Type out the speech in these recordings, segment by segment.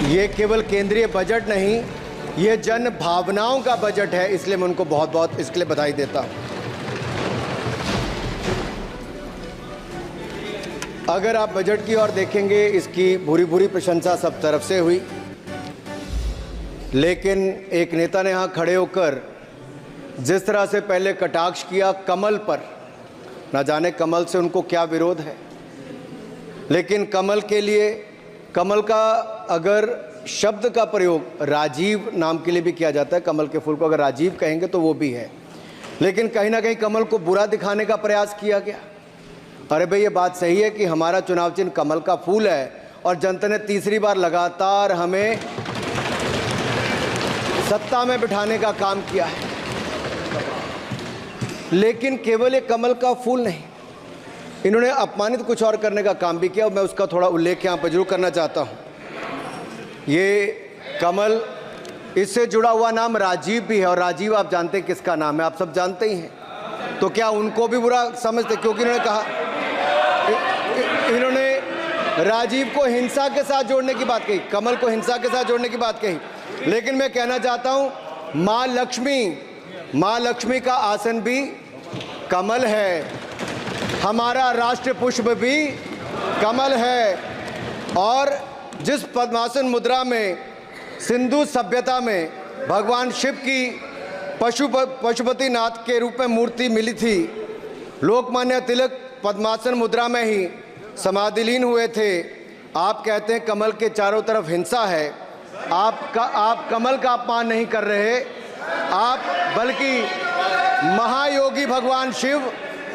ये केवल केंद्रीय बजट नहीं, ये जन भावनाओं का बजट है, इसलिए मैं उनको बहुत बहुत इसके लिए बधाई देता हूँ। अगर आप बजट की ओर देखेंगे, इसकी भूरी भूरी प्रशंसा सब तरफ से हुई, लेकिन एक नेता ने यहाँ खड़े होकर जिस तरह से पहले कटाक्ष किया कमल पर, ना जाने कमल से उनको क्या विरोध है, लेकिन कमल के लिए, कमल का अगर शब्द का प्रयोग राजीव नाम के लिए भी किया जाता है, कमल के फूल को अगर राजीव कहेंगे तो वो भी है, लेकिन कहीं ना कहीं कमल को बुरा दिखाने का प्रयास किया गया। अरे भाई, ये बात सही है कि हमारा चुनाव चिन्ह कमल का फूल है और जनता ने तीसरी बार लगातार हमें सत्ता में बिठाने का काम किया है, लेकिन केवल ये कमल का फूल नहीं, इन्होंने अपमानित कुछ और करने का काम भी किया और मैं उसका थोड़ा उल्लेख यहाँ पर जरूर करना चाहता हूँ। ये कमल, इससे जुड़ा हुआ नाम राजीव भी है और राजीव आप जानते हैं किसका नाम है, आप सब जानते ही हैं, तो क्या उनको भी बुरा समझते? क्योंकि इन्होंने कहा, इन्होंने राजीव को हिंसा के साथ जोड़ने की बात कही, कमल को हिंसा के साथ जोड़ने की बात कही, लेकिन मैं कहना चाहता हूँ माँ लक्ष्मी का आसन भी कमल है, हमारा राष्ट्र पुष्प भी कमल है, और जिस पद्मासन मुद्रा में सिंधु सभ्यता में भगवान शिव की पशुपति नाथ के रूप में मूर्ति मिली थी, लोकमान्य तिलक पद्मासन मुद्रा में ही समाधिलीन हुए थे। आप कहते हैं कमल के चारों तरफ हिंसा है, आप कमल का अपमान नहीं कर रहे, आप बल्कि महायोगी भगवान शिव,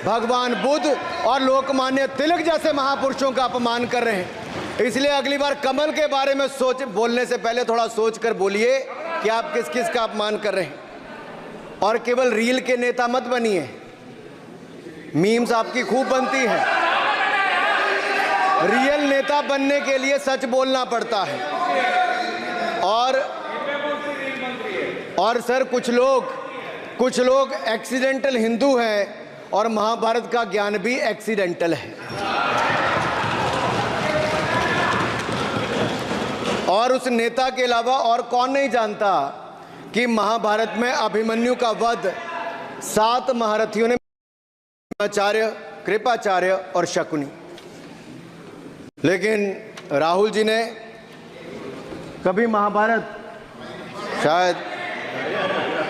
भगवान बुद्ध और लोकमान्य तिलक जैसे महापुरुषों का अपमान कर रहे हैं। इसलिए अगली बार कमल के बारे में बोलने से पहले थोड़ा सोच कर बोलिए कि आप किस किस का अपमान कर रहे हैं। और केवल रील के नेता मत बनिए, मीम्स आपकी खूब बनती है, रियल नेता बनने के लिए सच बोलना पड़ता है। और सर, कुछ लोग एक्सीडेंटल हिंदू हैं और महाभारत का ज्ञान भी एक्सीडेंटल है। और उस नेता के अलावा और कौन नहीं जानता कि महाभारत में अभिमन्यु का वध 7 महारथियों ने, आचार्य, कृपाचार्य और शकुनी, लेकिन राहुल जी ने कभी महाभारत, शायद,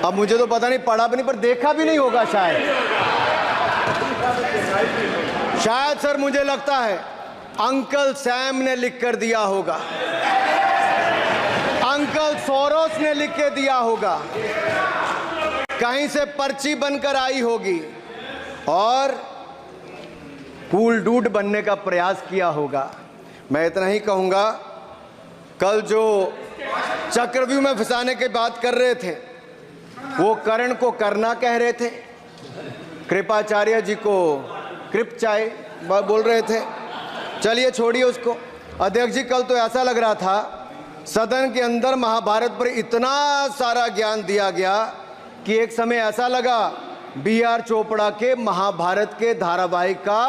अब मुझे तो पता नहीं, पढ़ा भी नहीं, पर देखा भी नहीं होगा शायद सर, मुझे लगता है अंकल सैम ने लिख कर दिया होगा, अंकल सोरोस ने लिख के दिया होगा, कहीं से पर्ची बनकर आई होगी और कूल डूड बनने का प्रयास किया होगा। मैं इतना ही कहूंगा, कल जो चक्रव्यूह में फंसाने की बात कर रहे थे, वो कर्ण को करना कह रहे थे, कृपाचार्य जी को कृपचाय बोल रहे थे। चलिए छोड़िए उसको। अध्यक्ष जी, कल तो ऐसा लग रहा था सदन के अंदर महाभारत पर इतना सारा ज्ञान दिया गया कि एक समय ऐसा लगा BR चोपड़ा के महाभारत के धारावाहिक का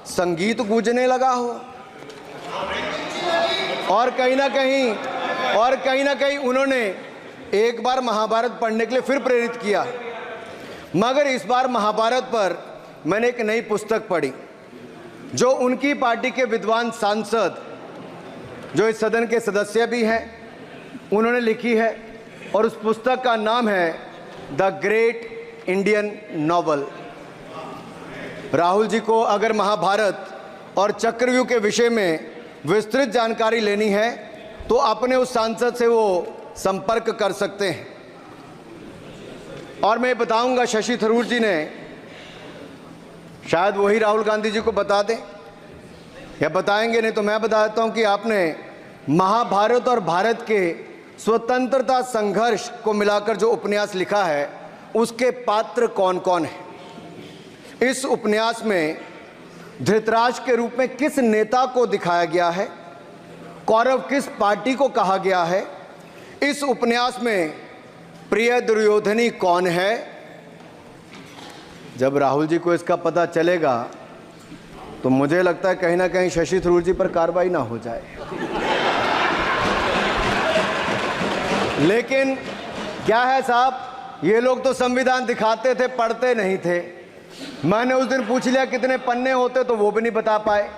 संगीत गूंजने लगा हो। और कहीं ना कहीं उन्होंने एक बार महाभारत पढ़ने के लिए फिर प्रेरित किया, मगर इस बार महाभारत पर मैंने एक नई पुस्तक पढ़ी जो उनकी पार्टी के विद्वान सांसद, जो इस सदन के सदस्य भी हैं, उन्होंने लिखी है, और उस पुस्तक का नाम है the great Indian novel. Rahul ji को अगर महाभारत और चक्रव्यूह के विषय में विस्तृत जानकारी लेनी है तो अपने उस सांसद से वो संपर्क कर सकते हैं। और मैं बताऊंगा, शशि थरूर जी ने, शायद वही राहुल गांधी जी को बता दें या बताएंगे, नहीं तो मैं बता देता हूं कि आपने महाभारत और भारत के स्वतंत्रता संघर्ष को मिलाकर जो उपन्यास लिखा है, उसके पात्र कौन कौन हैं। इस उपन्यास में धृतराष्ट्र के रूप में किस नेता को दिखाया गया है, कौरव किस पार्टी को कहा गया है, इस उपन्यास में प्रिय दुर्योधनी कौन है। जब राहुल जी को इसका पता चलेगा तो मुझे लगता है कहीं ना कहीं शशि थरूर जी पर कार्रवाई ना हो जाए। लेकिन क्या है साहब, ये लोग तो संविधान दिखाते थे, पढ़ते नहीं थे। मैंने उस दिन पूछ लिया कितने पन्ने होते, तो वो भी नहीं बता पाए।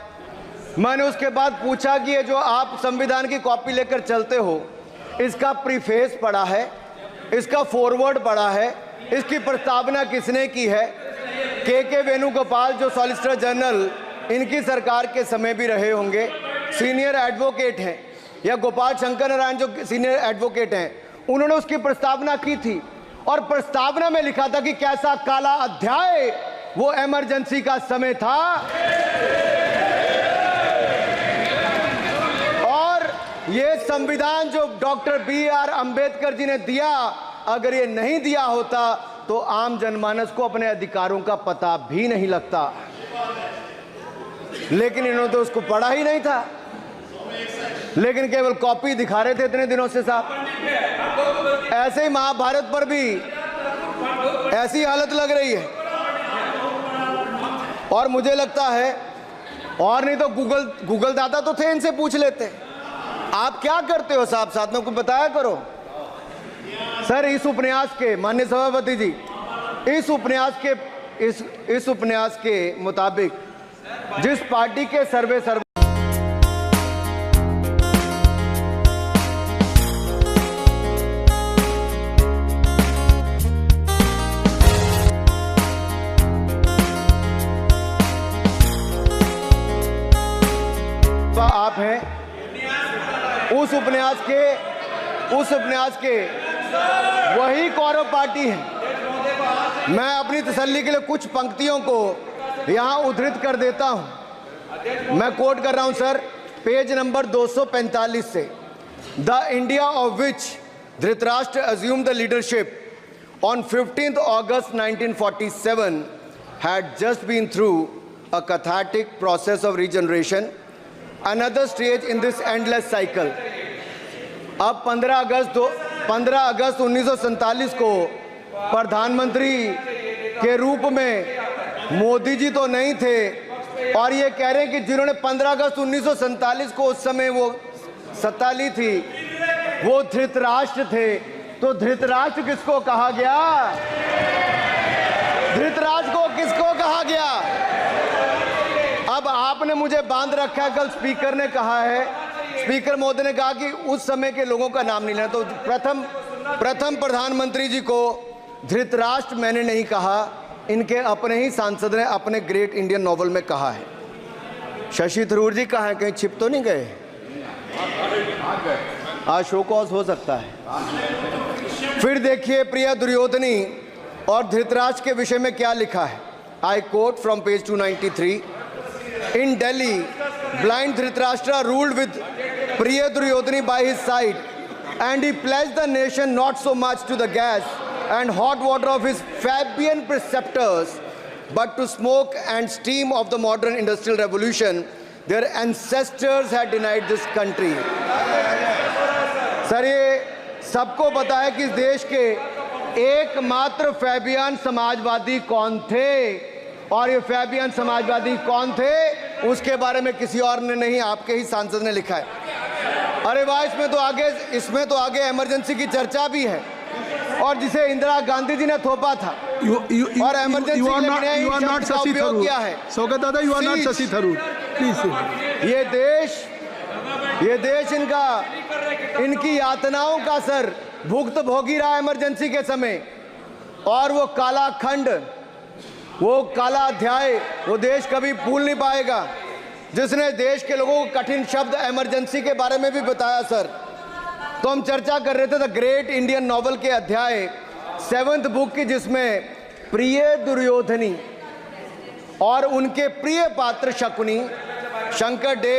मैंने उसके बाद पूछा कि ये जो आप संविधान की कॉपी लेकर चलते हो, इसका प्रीफेस पढ़ा है, इसका फॉरवर्ड पढ़ा है, इसकी प्रस्तावना किसने की है? के वेणुगोपाल जो सॉलिसिटर जनरल इनकी सरकार के समय भी रहे होंगे, सीनियर एडवोकेट हैं, या गोपाल शंकर नारायण जो सीनियर एडवोकेट हैं, उन्होंने उसकी प्रस्तावना की थी। और प्रस्तावना में लिखा था कि कैसा काला अध्याय वो इमरजेंसी का समय था। और ये संविधान जो डॉक्टर BR अम्बेडकर जी ने दिया, अगर ये नहीं दिया होता तो आम जनमानस को अपने अधिकारों का पता भी नहीं लगता। लेकिन इन्होंने तो उसको पढ़ा ही नहीं था, लेकिन केवल कॉपी दिखा रहे थे इतने दिनों से साहब। ऐसे ही महाभारत पर भी ऐसी हालत लग रही है। और मुझे लगता है, और नहीं तो गूगल दादा तो थे, इनसे पूछ लेते आप क्या करते हो साहब, साथ में कुछ बताया करो। सर, इस उपन्यास के, माननीय सभापति जी, इस उपन्यास के मुताबिक जिस पार्टी के सर्वे आप हैं, उस उपन्यास के वही कौरव पार्टी है। मैं अपनी तसल्ली के लिए कुछ पंक्तियों को यहां उद्धृत कर देता हूं। मैं कोट कर रहा हूं सर, पेज नंबर 245 से। The India of which Dhritarashtra assumed the leadership on 15th August 1947 had just been through a cathartic process of regeneration, another stage in this endless cycle. अब 15 अगस्त 1947 को प्रधानमंत्री के रूप में मोदी जी तो नहीं थे, और ये कह रहे हैं कि जिन्होंने 15 अगस्त 1947 को उस समय वो सत्ता ली थी, वो धृतराष्ट्र थे। तो धृतराष्ट्र किसको कहा गया? धृतराष्ट्र को किसको कहा गया? अब आपने मुझे बांध रखा है। कल स्पीकर ने कहा है, स्पीकर महोदय ने कहा कि उस समय के लोगों का नाम नहीं लेना। तो प्रथम प्रधानमंत्री जी को धृतराष्ट्र मैंने नहीं कहा, इनके अपने ही सांसद ने अपने ग्रेट इंडियन नॉवल में कहा है। शशि थरूर जी कहाँ हैं? कहीं छिप तो नहीं गए? आज शो कॉज हो सकता है। फिर देखिए प्रिय दुर्योधनी और धृतराष्ट्र के विषय में क्या लिखा है। I quote from page 293। In Delhi, blind Dhritarashtra ruled with Priya Duryodhani by his side, and he pledged the nation not so much to the gas and hot water of his Fabian preceptors, but to smoke and steam of the modern industrial revolution. Their ancestors had denied this country. Sir, ये सबको पता है कि इस देश के एकमात्र Fabian Samajwadi कौन थे, और ये फैबियन समाजवादी कौन थे उसके बारे में किसी और ने नहीं, आपके ही सांसद ने लिखा है। अरे वाह, इसमें तो आगे इमरजेंसी की चर्चा भी है, और जिसे इंदिरा गांधी जी ने थोपा था, और इमरजेंसी का उपयोग किया है। स्वागत दादा, you are not Shashi Tharoor, please. ये देश इनकी यातनाओं का सर भुगत भोगी रहा इमरजेंसी के समय, और वो काला खंड, वो काला अध्याय वो देश कभी भूल नहीं पाएगा, जिसने देश के लोगों को कठिन शब्द इमरजेंसी के बारे में भी बताया। सर, तो हम चर्चा कर रहे थे द ग्रेट इंडियन नॉवल के अध्याय 7th बुक की, जिसमें प्रिय दुर्योधनी और उनके प्रिय पात्र शकुनी शंकर डे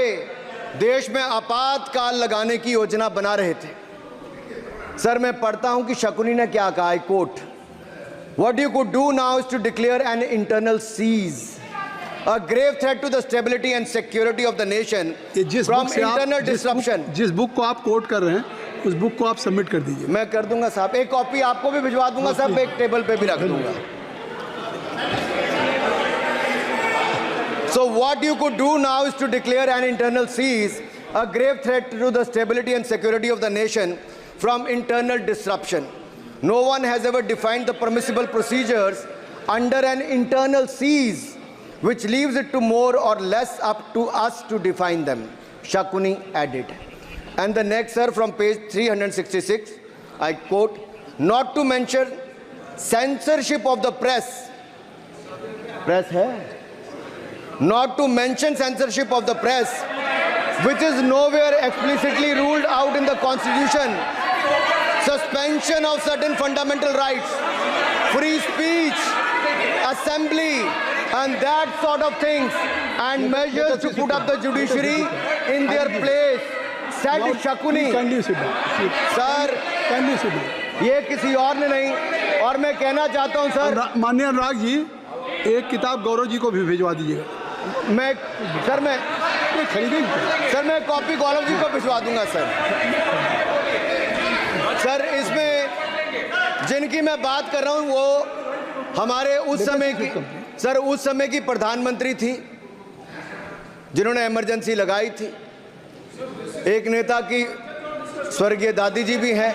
देश में आपातकाल लगाने की योजना बना रहे थे। सर, मैं पढ़ता हूं कि शकुनी ने क्या कहा। I quote, What you could do now is to declare an internal seize, a grave threat to the stability and security of the nation from internal disruption. जिस बुक को आप कोट कर रहे हैं, उस बुक को आप सबमिट कर दीजिए। मैं कर दूंगा साहब, एक कॉपी आपको भी भिजवा दूंगा साहब, एक टेबल पे भी रख दूंगा। So what you could do now is to declare an internal seize, a grave threat to the stability and security of the nation from internal disruption. No one has ever defined the permissible procedures under an internal siege, which leaves it to more or less up to us to define them, Shakuni added. And the next, sir, from page 366, I quote, not to mention censorship of the press. Press hai? Not to mention censorship of the press, which is nowhere explicitly ruled out in the Constitution. Suspension of certain fundamental rights, free speech, assembly, and that sort of things, and measures to put up the judiciary in their place, said Shakuni. Kindly sit down. Sir, Kindly sit down. ये किसी और ने नहीं, और मैं कहना चाहता हूं सर, माननीय अनुराग जी, एक किताब गौरव जी को भी भिजवा दीजिएगा। मैं कॉपी गौरव जी को भिजवा दूंगा सर। सर, इसमें जिनकी मैं बात कर रहा हूं वो हमारे उस समय की प्रधानमंत्री थी जिन्होंने इमरजेंसी लगाई थी। एक नेता की स्वर्गीय दादी जी भी हैं,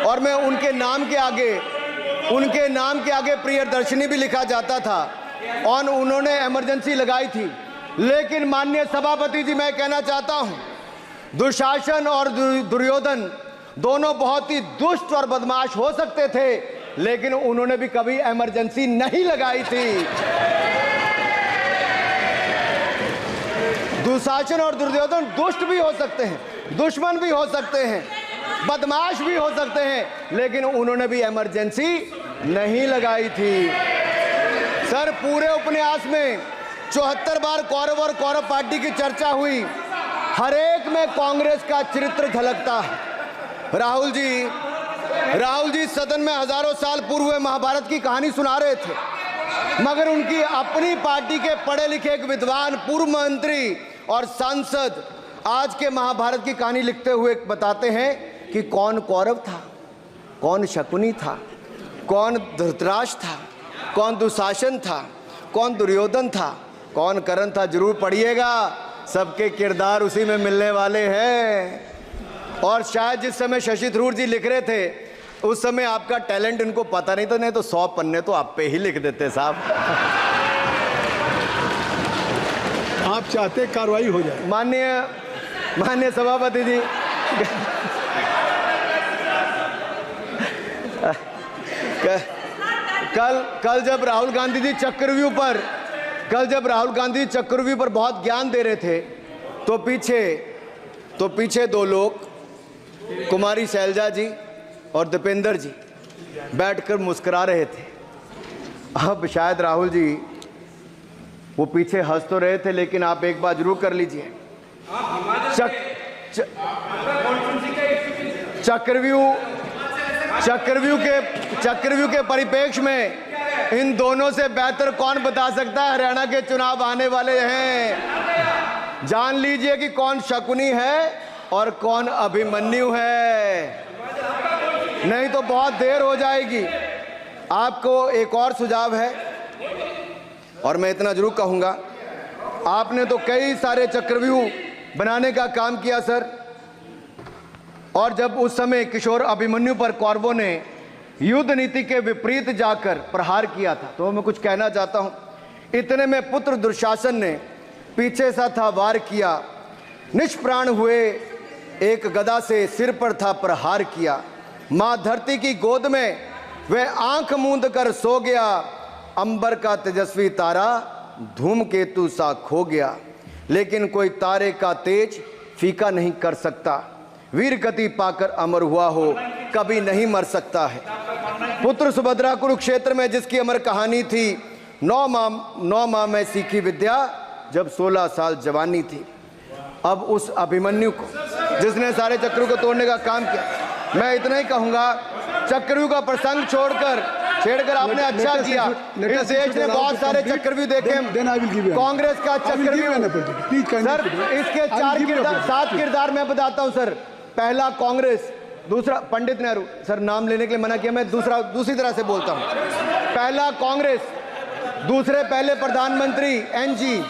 और मैं उनके नाम के आगे प्रियदर्शिनी भी लिखा जाता था, और उन्होंने इमरजेंसी लगाई थी। लेकिन माननीय सभापति जी, मैं कहना चाहता हूं, दुशासन और दुर्योधन दोनों बहुत ही दुष्ट और बदमाश हो सकते थे, लेकिन उन्होंने भी कभी इमरजेंसी नहीं लगाई थी। दुशासन और दुर्योधन दुष्ट भी हो सकते हैं, दुश्मन भी हो सकते हैं, बदमाश भी हो सकते हैं, लेकिन उन्होंने भी इमरजेंसी नहीं लगाई थी। सर, पूरे उपन्यास में 74 बार कौरव और कौरव पार्टी की चर्चा हुई, हर एक में कांग्रेस का चरित्र झलकता है। राहुल जी सदन में हजारों साल पूर्व हुए महाभारत की कहानी सुना रहे थे, मगर उनकी अपनी पार्टी के पढ़े लिखे एक विद्वान पूर्व मंत्री और सांसद आज के महाभारत की कहानी लिखते हुए बताते हैं कि कौन कौरव था, कौन शकुनी था, कौन धृतराष्ट्र था, कौन दुशासन था, कौन दुर्योधन था, कौन कर्ण था। जरूर पढ़िएगा, सबके किरदार उसी में मिलने वाले हैं। और शायद जिस समय शशि थरूर जी लिख रहे थे, उस समय आपका टैलेंट इनको पता नहीं था, नहीं तो 100 पन्ने तो आप पे ही लिख देते साहब। आप चाहते कार्रवाई हो जाए। माननीय सभापति जी, कल जब राहुल गांधी जी चक्रव्यूह पर बहुत ज्ञान दे रहे थे, तो पीछे दो लोग, कुमारी शैलजा जी और दीपेंद्र जी, बैठकर मुस्कुरा रहे थे। अब शायद राहुल जी वो पीछे हंस तो रहे थे, लेकिन आप एक बात जरूर कर लीजिए, चक्रव्यूह के परिप्रेक्ष्य में इन दोनों से बेहतर कौन बता सकता है हरियाणा के चुनाव आने वाले हैं। जान लीजिए कि कौन शकुनी है और कौन अभिमन्यु है, नहीं तो बहुत देर हो जाएगी। आपको एक और सुझाव है, और मैं इतना जरूर कहूंगा, आपने तो कई सारे चक्रव्यूह बनाने का काम किया सर, और जब उस समय किशोर अभिमन्यु पर कौरवों ने युद्ध नीति के विपरीत जाकर प्रहार किया था, तो मैं कुछ कहना चाहता हूं। इतने में पुत्र दुशासन ने पीछे सा था वार किया, निष्प्राण हुए एक गदा से सिर पर था प्रहार किया। मां धरती की गोद में वह आंख मूंद कर सो गया, अंबर का तेजस्वी तारा धूमकेतु सा खो गया। लेकिन कोई तारे का तेज फीका नहीं कर सकता, वीर गति पाकर अमर हुआ हो कभी नहीं मर सकता है। पुत्र सुभद्रा कुरुक्षेत्र में जिसकी अमर कहानी थी, 9 माह में सीखी विद्या जब 16 साल जवानी थी। अब उस अभिमन्यु को, जिसने सारे चक्रव्यूह को तोड़ने का काम किया, मैं इतना ही कहूंगा, चक्रव्यूह का प्रसंग छेड़कर आपने अच्छा किया। इस देश ने बहुत सारे चक्रव्यूह देखे, कांग्रेस का चक्रव्यूह सर, इसके 7 किरदार मैं बताता हूं सर। पहला कांग्रेस, दूसरा पंडित नेहरू, सर नाम लेने के लिए मना किया, मैं दूसरी तरह से बोलता हूं। पहला कांग्रेस, दूसरे पहले प्रधानमंत्री एनजी,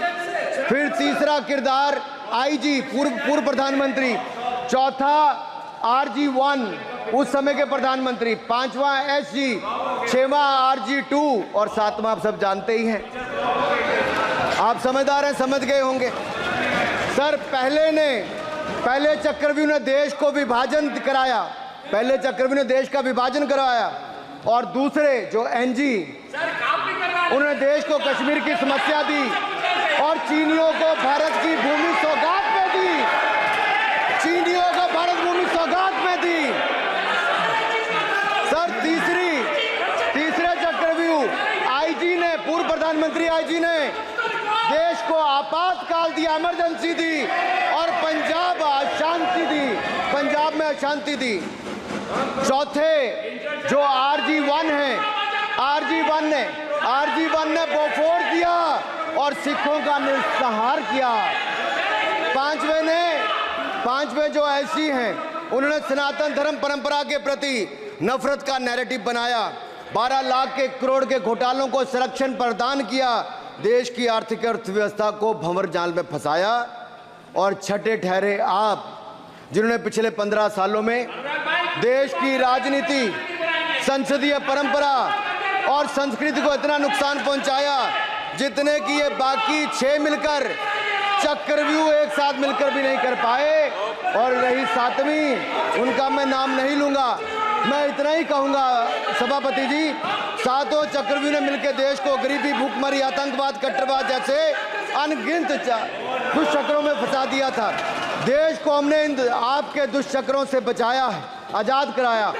फिर तीसरा किरदार आईजी पूर्व प्रधानमंत्री, चौथा RG1 उस समय के प्रधानमंत्री, 5वां SG, 6वां RG2 और 7वां आप सब जानते ही हैं। आप समझदार हैं, समझ गए होंगे। सर पहले चक्रव्यूह ने देश को विभाजन कराया, पहले चक्रव्यूह ने देश का विभाजन करवाया, और दूसरे जो NG उन्होंने देश को कश्मीर की समस्या दी और चीनियों को भारत की भूमि सौगात में दी, चीनियों को भारत भूमि सौगात में दी। सर तीसरे चक्रव्यूह IG ने, पूर्व प्रधानमंत्री IG ने देश को आपातकाल दिया, इमरजेंसी दी, और पंजाब में अशांति दी। चौथे जो RG1 ने बोफोर्स दिया और सिखों का निस्सहार किया। पांचवें जो ऐसी हैं, उन्होंने सनातन धर्म परंपरा के प्रति नफरत का नैरेटिव बनाया, 12 लाख के करोड़ के घोटालों को संरक्षण प्रदान किया, देश की आर्थिक अर्थव्यवस्था को भंवर जाल में फंसाया। और छठे ठहरे आप, जिन्होंने पिछले 15 सालों में देश की राजनीति, संसदीय परंपरा और संस्कृति को इतना नुकसान पहुंचाया जितने कि ये बाकी 6 मिलकर चक्रव्यूह एक साथ मिलकर भी नहीं कर पाए। और रही 7वीं, उनका मैं नाम नहीं लूंगा, मैं इतना ही कहूंगा सभापति जी, 7 चक्रव्यूह ने मिलकर देश को गरीबी, भूखमरी, आतंकवाद, कट्टरवाद जैसे अनगिनत दुष्चक्रों में फंसा दिया था। देश को हमने इन आपके दुष्चक्रों से बचाया है, आजाद कराया।